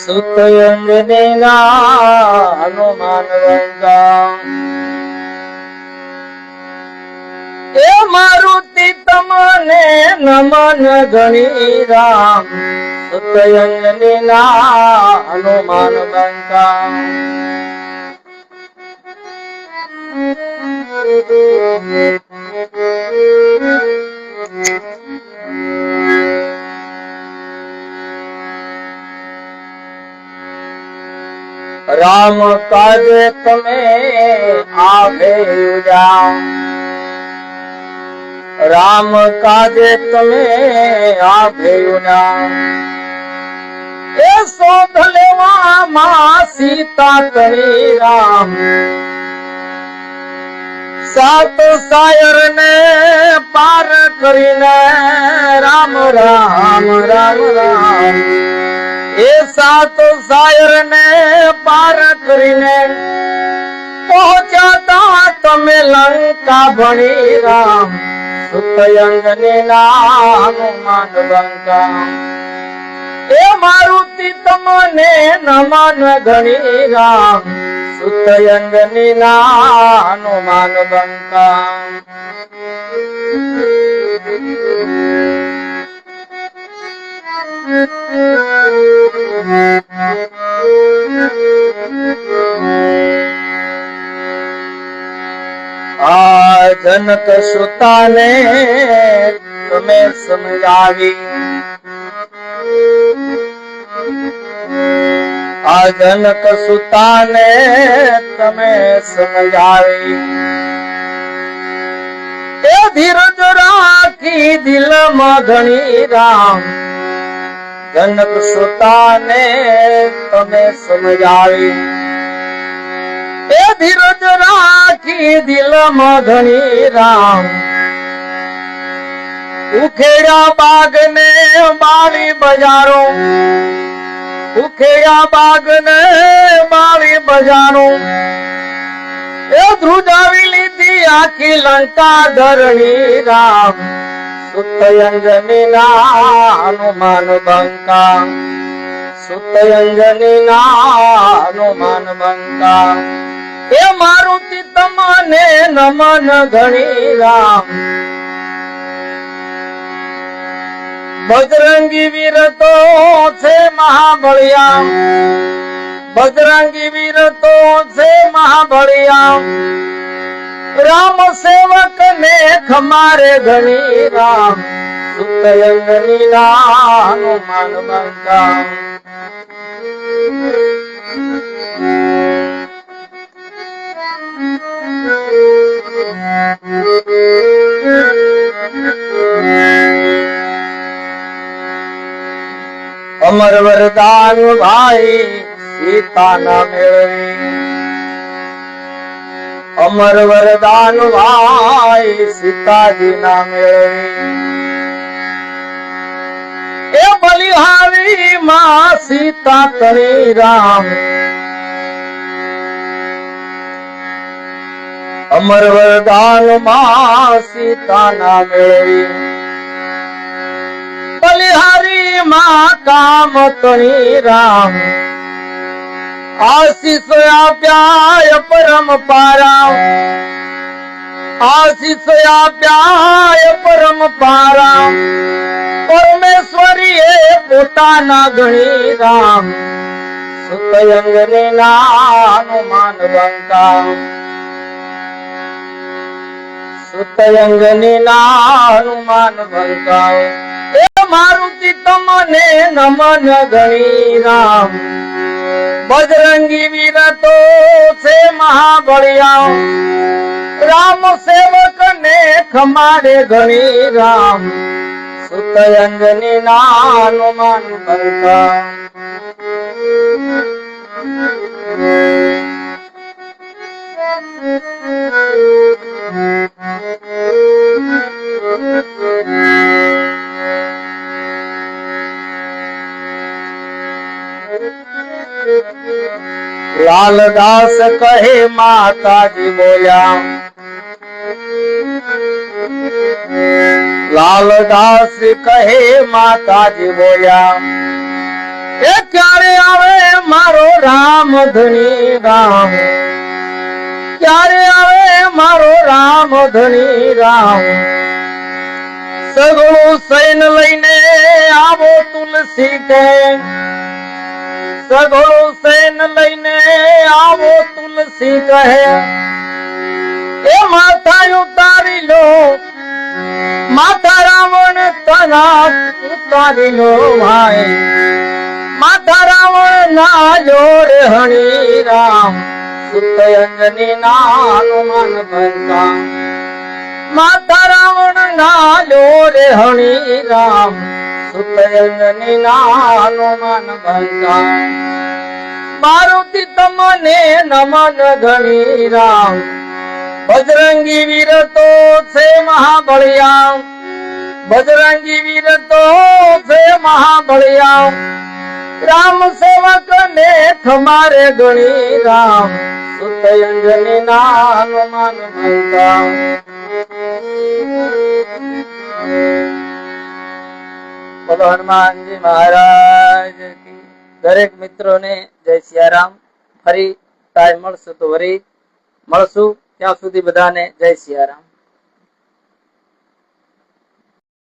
સુત અંજનેના હનુમાન રંગા એ મારુતિ તમને નમન ગણી રામ સુત અંજનેના હનુમાન રંગા राम काजे तमे आवे जाओ राम काजे तमे आवे जाओ ए शोध लेवा मां सीता करी राम सात सायर ने पार करीने राम राम राम राम ए सात सायर ने पार करीने पहुंचाता तमे लंका भणी राम सुत अंजनेना हनुमान बंका ए मारुति तमने नमन घणी राम सुत अंजनेना हनुमान बंका आ जनक सुता ने तुम्हें समझावी आ जनक सुता ने तुम्हें समझावी ए धीरज राखी दिल में घणी राम जनक सुता ने तुम्हें समझावी ए धीरज राखी दिल में घणी राम उखेड़ा बाग ने बाड़ी बजारो उखेड़ा बाग ने बाड़ी बजारो ए ध्रुजावी लीधी आखी लंका धरणी राम सुत अंजनेना हनुमान बंका सुत अंजनेना हनुमान बंका ए मारुति तमने नमन घणी राम बजरंगी वीर तो छे महाबलिया बजरंगी वीर तो छे महाबलिया राम सेवक ने खमारे घणी राम सुत अंजनेना हनुमान बंका अमर वरदान भाई सीता ना मेळवी अमर वरदान भाई सीताजी ना मेळवी ए बलिहारी मां सीता तरी राम अमर वरदान मां सीता ना मेळवी बलिहारी मां काम तरी राम आशीष आप्याय परम पारा आशीष आप्याय परम पारा परमेश्वरी पोताना घणी राम सुत अंजनेना हनुमान बंका सुत अंजनेना हनुमान बंका ए मारुति तमने नमन घणी राम बजरंगी वीर तो छे महाबलिया राम सेवक ने खमारे घणी राम सुत अंजनेना हनुमान बंका लालदास कहे माता जी बोल्या लालदास कहे माता जी बोल्या ए क्यारे आवे રામ ધણી રામ ક્યારે આવે મારો રામ ધણી રામ સગળું સૈન લઈને આવો તુલસી કે સગળું સૈન લઈને આવો તુલસી કહે એ માથા ઉતારી લો માથા રાવણ તના ઉતારી લો ભાઈ માથા રાવણ ના લો રે હણી રામ સુત અંજની નાનું મન ભંગા માતા રાવણ ના લો રે હણી રામ સુત અંજની નાનું મન ભંગા મારુતિ તમને નમન ધણી રામ બજરંગી વીર તો છે મહાબળિયા બજરંગી વીર તો છે મહાબળિયા રામ સેવક ને તમારે ગણી રામ સુત અંજની નાનું મન ભંગા બોલો હનુમાનજી મહારાજ કી દરેક મિત્રોને જય સિયારામ ફરી ટાઈમ મળશું તો વરી મળશું ત્યાં સુધી બધાને જય સિયારામ